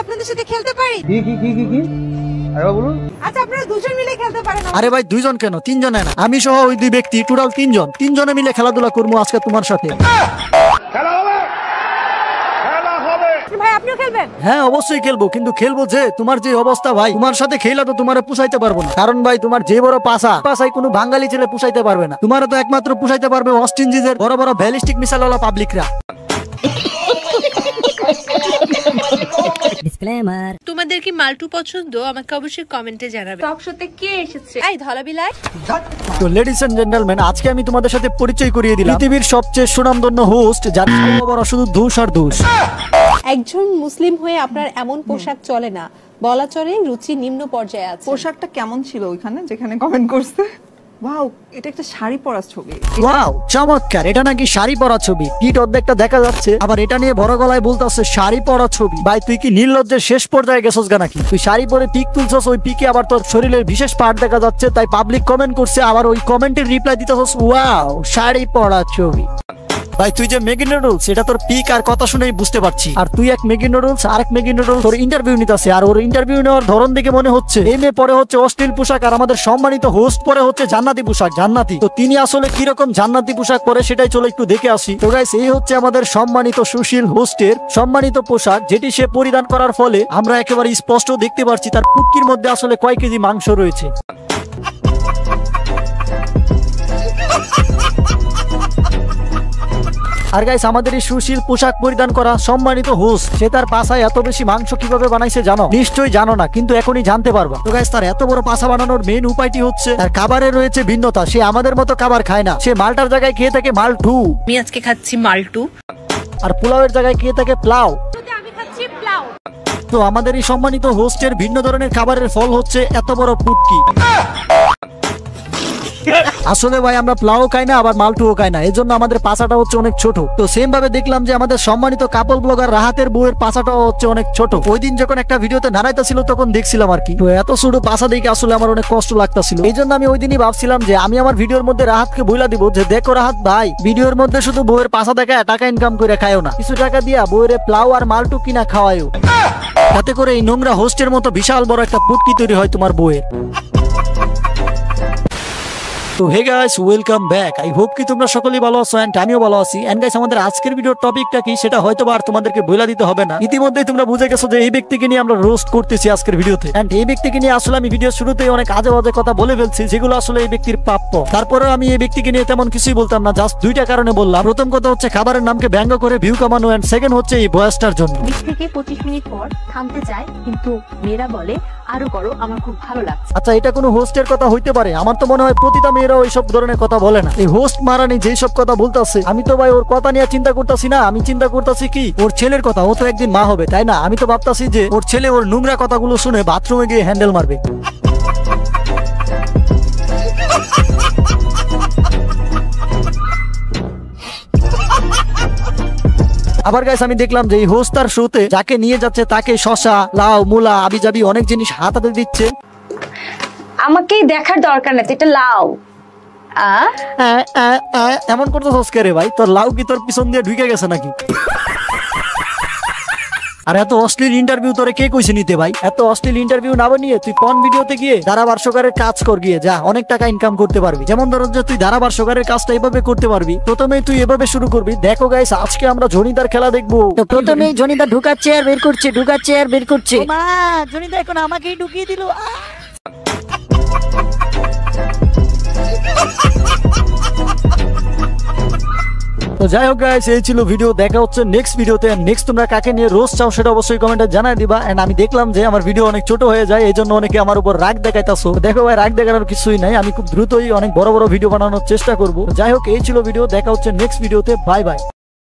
আপনাদের সাথে খেলতে পারি? কি আরে বলুন। আচ্ছা আপনারা দুজন মিলে খেলতে পারেন। আরে ভাই দুইজন কেন, তিনজনে না, আমি সহ ওই দুই ব্যক্তি টোটাল তিনজনে মিলে খেলাধুলা করবো আজকে তোমার সাথে। ভাই আপনিও খেলবেন? হ্যাঁ অবশ্যই খেলবো, কিন্তু খেলবো যে তোমার যে অবস্থা ভাই, তোমার সাথে খেলা তো তোমার পুষাইতে পারবো না। কারণ ভাই তোমার যে বড় পাশায় কোনো বাঙালি ছেলে পুষাইতে পারবে না। তোমার তো একমাত্র পুষাইতে পারবে অস্ট ইন্ডিজের বড় বড় ব্যালিস্টিক মিসাইল ওয়ালা পাবলিকরা। তোমাদের কি মাল্টু পছন্দ? আমাকে অবশ্যই কমেন্টে জানাবে। টক শোতে কে এসেছে? এই ধলা বিলাই। তো লেডিস এন্ড জেন্টলম্যান, আজকে আমি তোমাদের সাথে পরিচয় করিয়ে দিলাম পৃথিবীর সবচেয়ে সুনামধন্য হোস্ট, যার বড় শুধু ধূস আর ধূস। একজন মুসলিম হয়ে আপনার এমন পোশাক চলে না, বলা চলে রুচি নিম্ন পর্যায়ে আছে। পোশাকটা কেমন ছিল ওইখানে যেখানে কমেন্ট করছে? ওয়াও, এটা একটা শাড়ি পরা ছবি। ওয়াও চমৎকার, এটা নাকি শাড়ি পরা ছবি, পিঠ অর্ধেকটা দেখা যাচ্ছে, আবার এটা নিয়ে বড় গলায় বলতেছে শাড়ি পরা ছবি। ভাই তুই কি নির্লজ্জের শেষ পর্যায়ে গেছস গা নাকি? তুই শাড়ি পরে পিক তুলছস, ওই পিকে আবার তোর শরীরের বিশেষ পার্ট দেখা যাচ্ছে, তাই পাবলিক কমেন্ট করছে, আবার ওই কমেন্টের রিপ্লাই দিতেছস ওয়াও শাড়ি পরা ছবি। ভাই তুই যে ম্যাগি নুডলস, এটা তোর পিক আর কথা শুনেই বুঝতে পারছি। আর তুই এক ম্যাগি নুডলস, আরেক ম্যাগি নুডলস তোর ইন্টারভিউ নিতেছে, আর ওর ইন্টারভিউ নেওয়ার ধরন দেখে মনে হচ্ছে এই মেয়ে পরে হচ্ছে অশ্লীল পোশাক, আর আমাদের সম্মানিত হোস্ট পরে হচ্ছে জান্নাতি পোশাক। জান্নাতি তো তিনি আসলে কিরকম জান্নাতি পোশাক পরে সেটাই চলো একটু দেখে আসি। তো গাইস এই হচ্ছে আমাদের সম্মানিত সুশীল হোস্টের সম্মানিত পোশাক, যেটি সে পরিধান করার ফলে আমরা একেবারে স্পষ্ট দেখতে পারছি তার পুটকির মধ্যে আসলে কয় কেজি মাংস রয়েছে। আর গাইস আমাদের এই সুশীল পোশাক পরিধান করা সম্মানিত হোস্ট, সে তার পাছায় এত বেশি মাংস কিভাবে বানাইছে জানো? নিশ্চয়ই জানো না, কিন্তু এখনই জানতে পারবা। তো গাইস তার এত বড় পাছা বানানোর মেইন উপায়টি হচ্ছে তার খাবারে রয়েছে ভিন্নতা। সে আমাদের মতো খাবার খায় না, সে মালটার জায়গায় খেয়ে থাকে মালটু। আমি আজকে খাচ্ছি মাল্টু। আর পোলাওয়ের জায়গায় খেয়ে থাকে প্লাও। আমি খাচ্ছি প্লাউ। তো আমাদের এই সম্মানিত হোস্টের ভিন্ন ধরনের খাবারের ফল হচ্ছে এত বড় পুটকি। আসলে ভাই আমরা প্লাও খাই না, আবার মালটুও খাই না, এজন্য আমাদের পাছাটা হচ্ছে অনেক ছোট। তো সেম ভাবে দেখলাম যে আমাদের সম্মানিত কাপল ব্লগার রাহাতের বউয়ের পাছাটাও হচ্ছে অনেক ছোট। ওই দিন যখন একটা ভিডিওতে নাড়াইতেছিল তখন দেখছিলাম আর কি, তো এত ছোট পাছা দেখে আসলে আমার অনেক কষ্ট লাগতেছিল। এই জন্য আমি ওই দিনই ভাবছিলাম যে আমি আমার ভিডিওর মধ্যে রাহাতকে বইলা দিব যে দেখো রাহাত ভাই, ভিডিওর মধ্যে শুধু বউয়ের পাছা দেখা টাকা ইনকাম করে খায়ও না, কিছু টাকা দিয়া বউয়ের প্লাও আর মালটু কিনা খাওয়ায়ও, যাতে করে এই নোংরা হোস্টের মতো বিশাল বড় একটা পুটকি তৈরি হয় তোমার বউয়ের। তো hey guys welcome back, I hope কি তোমরা সকলেই ভালো আছো এন্ড আমিও ভালো আছি। এন্ড গাইস আমাদের আজকের ভিডিওর টপিকটা কি সেটা হয়তো আর তোমাদেরকে বলে দিতে হবে না, ইতিমধ্যেই তোমরা বুঝে গেছো যে এই ব্যক্তিকে নিয়ে আমরা রোস্ট করতেছি আজকের ভিডিওতে। এন্ড এই ব্যক্তিকে নিয়ে আসলে আমি ভিডিও শুরুতেই অনেক আজে বাজে কথা বলে ফেলছি, যেগুলো আসলে এই ব্যক্তির প্রাপ্য। তারপরেও আমি এই ব্যক্তিকে নিয়ে তেমন কিছুই বলতাম না, জাস্ট দুইটা কারণে বললাম। প্রথম কথা হচ্ছে খাবারের নামকে ব্যঙ্গ করে ভিউ কামানো, এন্ড সেকেন্ড হচ্ছে এই বয়সটার জন্য। 20 থেকে 25 মিনিট পর থামতে চায়, কিন্তু মেয়েরা বলে আরো করো, আমার খুব ভালো লাগছে। আচ্ছা এটা কোনো হোস্টের কথা হইতে পারে? আমার তো মনে হয় প্রতিটা মেয়েরাও এইসব ধরনের কথা বলে না। এই হোস্ট মারানি যেই সব কথা বলতেছে, আমি তো ভাই ওর কথা নিয়ে চিন্তা করতেছি না, আমি চিন্তা করতেছি কি ওর ছেলের কথা। ও তো একদিন মা হবে, তাই না? আমি তো ভাবতাছি যে ওর ছেলে ওর নোংরা কথাগুলো শুনে বাথরুমে গিয়ে হ্যান্ডেল মারবে। আবার গাইস আমি দেখলাম যে এই হোস্ট তার শোতে যাকে নিয়ে যাচ্ছে তাকে শশা, লাউ, মূলা, আবিজাবি অনেক জিনিস হাতাতে দিচ্ছে। আমাকে দেখার দরকার নেই, এটা লাউ। এমন করতে সস্কে রে ভাই, তোর লাউ কি তোর পিছন দিয়ে ঢুকে গেছে নাকি? আর এত অশ্লীল ইন্টারভিউ তোরে কে কইছে নিতে ভাই? এত অশ্লীল ইন্টারভিউ না বানিয়ে তুই কোন ভিডিওতে গিয়ে ধারাভাষ্যকারের কাজ কর, গিয়ে যা, অনেক টাকা ইনকাম করতে পারবি। যেমন ধরো যে তুই ধারাভাষ্যকারের কাজটা এভাবে করতে পারবি, প্রথমেই তুই এভাবে শুরু করবি। দেখো গাইস আজকে আমরা জনিদার খেলা দেখবো। তো প্রথমেই জনিদা ঢুকাচ্ছে আর বের করছে, ঢুকাচ্ছে আর বের করছে। মা জনিদা এখন আমাকেই ঢুকিয়ে দিল। তো যাই হোক গাইস এই ছিল ভিডিও, দেখা হচ্ছে নেক্সট ভিডিওতে। নেক্সট তোমরা কাকে নিয়ে রোস্ট চাও সেটা অবশ্যই কমেন্টে জানাই দিবা। এন্ড আমি দেখলাম যে আমার ভিডিও অনেক ছোট হয়ে যায়, এই জন্য অনেকে আমার উপর রাগ দেখাইতাছো। দেখো ভাই রাগ দেখানোর কিছুই নাই, আমি খুব দ্রুতই অনেক বড় বড় ভিডিও বানানোর চেষ্টা করবো। যাই হোক এই ছিল ভিডিও, দেখা হচ্ছে নেক্সট ভিডিওতে। Bye bye.